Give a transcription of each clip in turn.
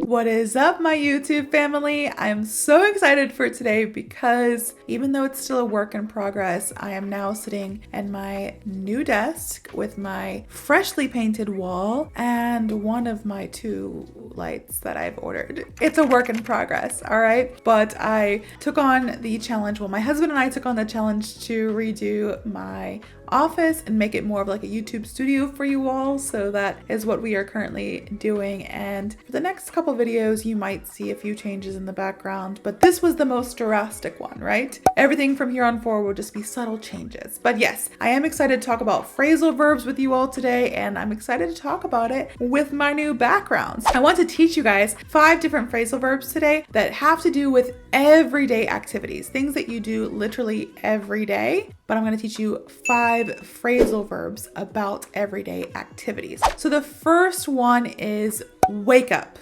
What is up, my YouTube family? I am so excited for today because even though it's still a work in progress, I am now sitting at my new desk with my freshly painted wall and one of my 2 lights that I've ordered. It's a work in progress, all right? But I took on the challenge, well, my husband and I took on the challenge to redo my office and make it more of like a YouTube studio for you all. So that is what we are currently doing. And for the next couple videos, you might see a few changes in the background, but this was the most drastic one, right? Everything from here on forward will just be subtle changes. But yes, I am excited to talk about phrasal verbs with you all today, and I'm excited to talk about it with my new backgrounds. I want to teach you guys 5 different phrasal verbs today that have to do with everyday activities, things that you do literally every day. But I'm going to teach you 5 phrasal verbs about everyday activities. So the first one is wake up.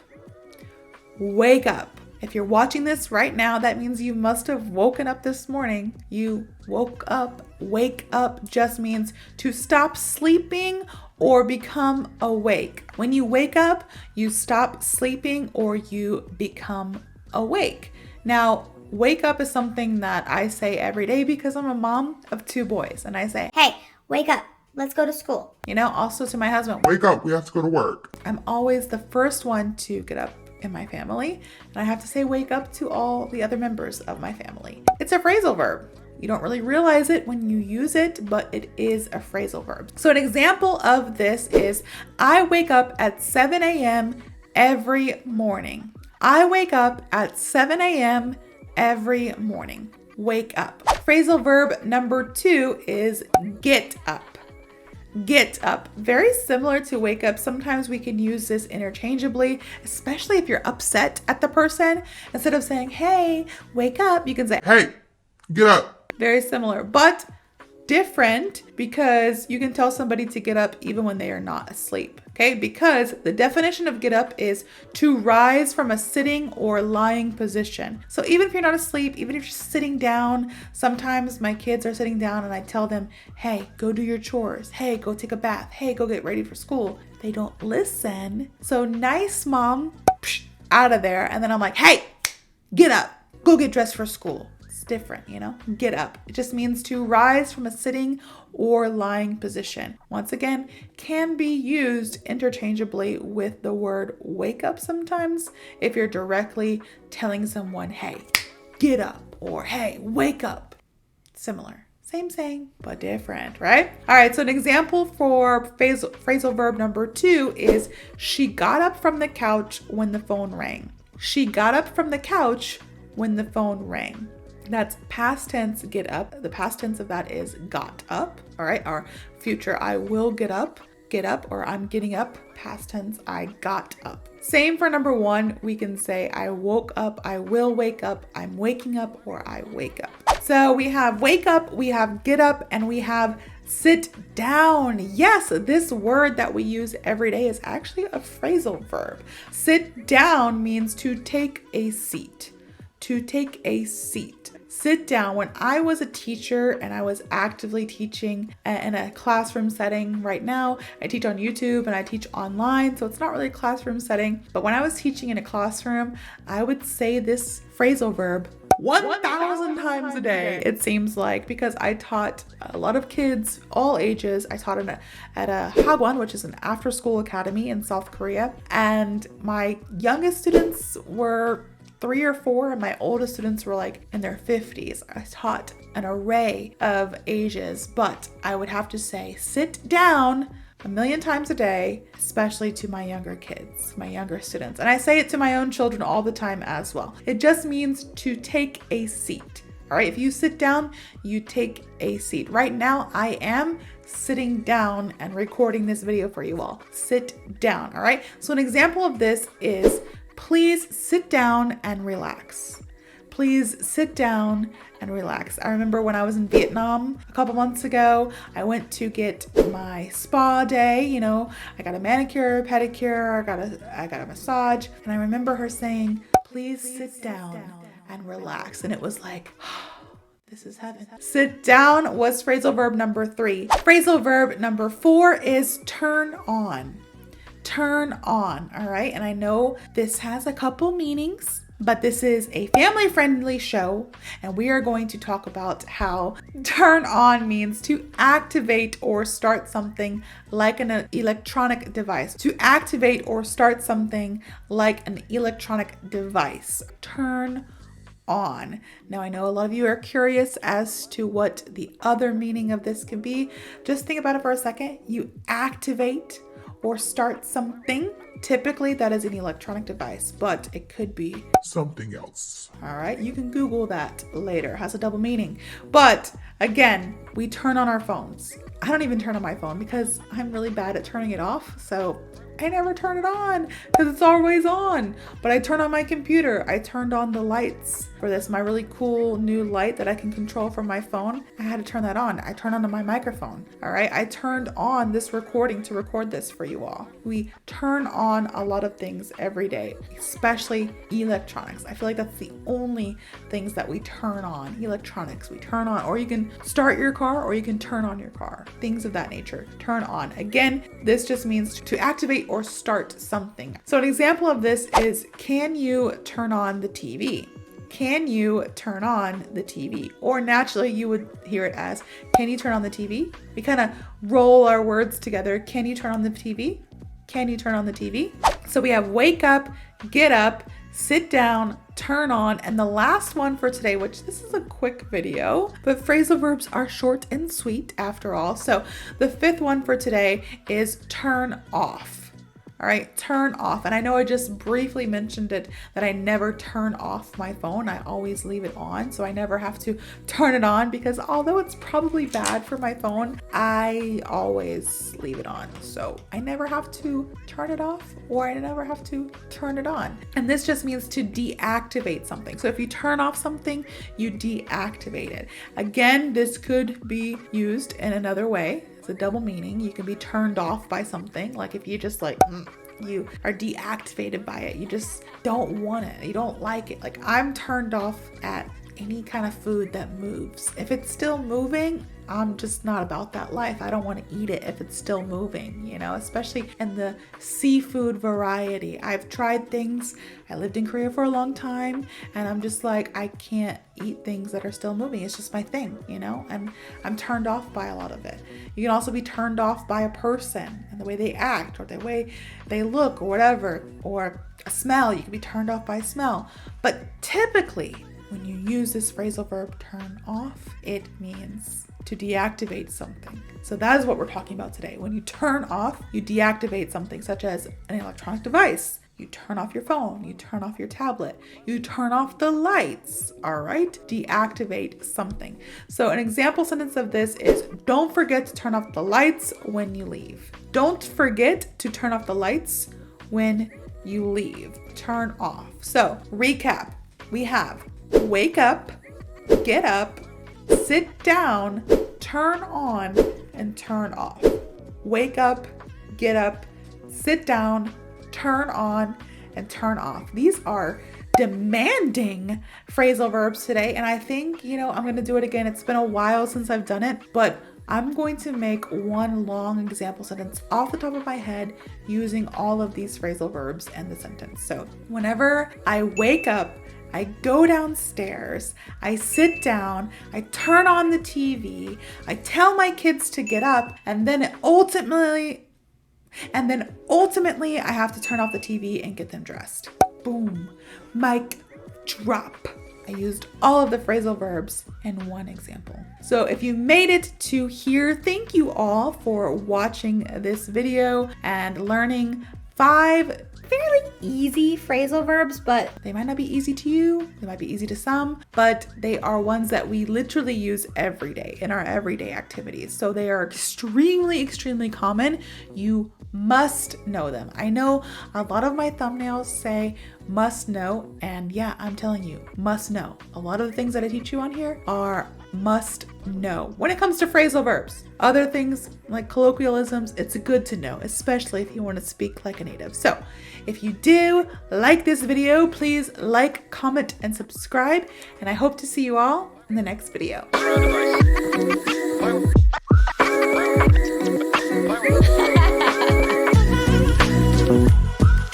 Wake up. If you're watching this right now, that means you must have woken up this morning. You woke up. Wake up just means to stop sleeping or become awake. When you wake up, you stop sleeping or you become awake. Now, wake up is something that I say every day because I'm a mom of 2 boys, and I say, hey, wake up, let's go to school. You know, also to my husband, wake up, we have to go to work. I'm always the first one to get up in my family, and I have to say wake up to all the other members of my family. It's a phrasal verb. You don't really realize it when you use it, but it is a phrasal verb. So an example of this is, I wake up at 7 a.m. every morning. I wake up at 7 a.m. every morning. Wake up. Phrasal verb number 2 is get up. Get up. Very similar to wake up. Sometimes we can use this interchangeably, especially if you're upset at the person. Instead of saying, hey, wake up, you can say, hey, get up. Very similar, but different, because you can tell somebody to get up even when they are not asleep. Okay, because the definition of get up is to rise from a sitting or lying position. So even if you're not asleep, even if you're sitting down, sometimes my kids are sitting down and I tell them, hey, go do your chores. Hey, go take a bath. Hey, go get ready for school. They don't listen. So nice, mom, out of there. And then I'm like, hey, get up, go get dressed for school. Different, you know, get up. It just means to rise from a sitting or lying position. Once again, can be used interchangeably with the word wake up sometimes if you're directly telling someone, hey, get up, or hey, wake up. Similar. Same saying, but different, right? All right, so an example for phrasal verb number 2 is she got up from the couch when the phone rang. She got up from the couch when the phone rang. That's past tense, get up. The past tense of that is got up. All right. Our future, I will get up, or I'm getting up. Past tense, I got up. Same for number 1. We can say I woke up, I will wake up, I'm waking up, or I wake up. So we have wake up, we have get up, and we have sit down. Yes, this word that we use every day is actually a phrasal verb. Sit down means to take a seat. To take a seat. Sit down. When I was a teacher and I was actively teaching in a classroom setting, right now I teach on YouTube and I teach online, so it's not really a classroom setting. But when I was teaching in a classroom, I would say this phrasal verb 1,000 times a day, it seems like, because I taught a lot of kids, all ages. I taught at a Hagwon, which is an after-school academy in South Korea, and my youngest students were 3 or 4, and my oldest students were like in their 50s. I taught an array of ages, but I would have to say sit down 1,000,000 times a day, especially to my younger kids, my younger students. And I say it to my own children all the time as well. It just means to take a seat. All right, if you sit down, you take a seat. Right now, I am sitting down and recording this video for you all. Sit down, all right? So an example of this is, please sit down and relax. Please sit down and relax. I remember when I was in Vietnam a couple months ago, I went to get my spa day. You know, I got a manicure, pedicure, I got a massage. And I remember her saying, please sit down and relax. And it was like, this is heaven. Sit down was phrasal verb number 3. Phrasal verb number 4 is turn on. turn on, all right? And I know this has a couple meanings, but this is a family-friendly show, and we are going to talk about how turn on means to activate or start something like an electronic device. To activate or start something like an electronic device. Turn on. Now, I know a lot of you are curious as to what the other meaning of this could be. Just think about it for a second. You activate or start something. Typically, that is an electronic device, but it could be Something else. all right. You can Google that later. It has a double meaning. But again, we turn on our phones. I don't even turn on my phone because I'm really bad at turning it off. So I never turn it on because it's always on. But I turn on my computer. I turned on the lights for this, my really cool new light that I can control from my phone. I had to turn that on. I turned on my microphone. All right. I turned on this recording to record this for you all. We turn on a lot of things every day, especially electronics. I feel like that's the only things that we turn on. Electronics, we turn on, or you can start your car or you can turn on your car. Things of that nature. Turn on. Again, this just means to activate or start something. So an example of this is, can you turn on the TV? Can you turn on the TV? Or naturally you would hear it as, can you turn on the TV? We kind of roll our words together. Can you turn on the TV? Can you turn on the TV? So we have wake up, get up, sit down, turn on, and the last one for today, which this is a quick video, but phrasal verbs are short and sweet after all. So the fifth one for today is turn off. All right, turn off. And I know I just briefly mentioned it that I never turn off my phone. I always leave it on. So I never have to turn it on because although it's probably bad for my phone, I always leave it on. So I never have to turn it off or I never have to turn it on. And this just means to deactivate something. So if you turn off something, you deactivate it. Again, this could be used in another way. It's a double meaning. You can be turned off by something. Like if you just like, you are deactivated by it. You just don't want it. You don't like it. Like I'm turned off at any kind of food that moves. If it's still moving, I'm just not about that life. I don't want to eat it if it's still moving, you know, especially in the seafood variety. I've tried things. I lived in Korea for a long time and I'm just like, I can't eat things that are still moving. It's just my thing, you know, and I'm turned off by a lot of it. You can also be turned off by a person and the way they act or the way they look or whatever, or a smell. You can be turned off by a smell. But typically, when you use this phrasal verb turn off, it means to deactivate something. So that is what we're talking about today. When you turn off, you deactivate something such as an electronic device. You turn off your phone, you turn off your tablet, you turn off the lights, all right? Deactivate something. So an example sentence of this is, don't forget to turn off the lights when you leave. Don't forget to turn off the lights when you leave. Turn off. So recap, we have wake up, get up, sit down, turn on, and turn off. Wake up, get up, sit down, turn on, and turn off. These are demanding phrasal verbs today. And I think, you know, I'm going to do it again. It's been a while since I've done it, but I'm going to make one long example sentence off the top of my head using all of these phrasal verbs in the sentence. So whenever I wake up, I go downstairs, I sit down, I turn on the TV, I tell my kids to get up, and then ultimately I have to turn off the TV and get them dressed. Boom, mic drop. I used all of the phrasal verbs in one example. So if you made it to here, thank you all for watching this video and learning 5 Fairly easy phrasal verbs, but they might not be easy to you, they might be easy to some, but they are ones that we literally use every day in our everyday activities. So they are extremely, extremely common. You must know them. I know a lot of my thumbnails say must know, and yeah, I'm telling you, must know. A lot of the things that I teach you on here are must know. When it comes to phrasal verbs, other things like colloquialisms, it's good to know, especially if you want to speak like a native. So if you do like this video, please like, comment, and subscribe. And I hope to see you all in the next video.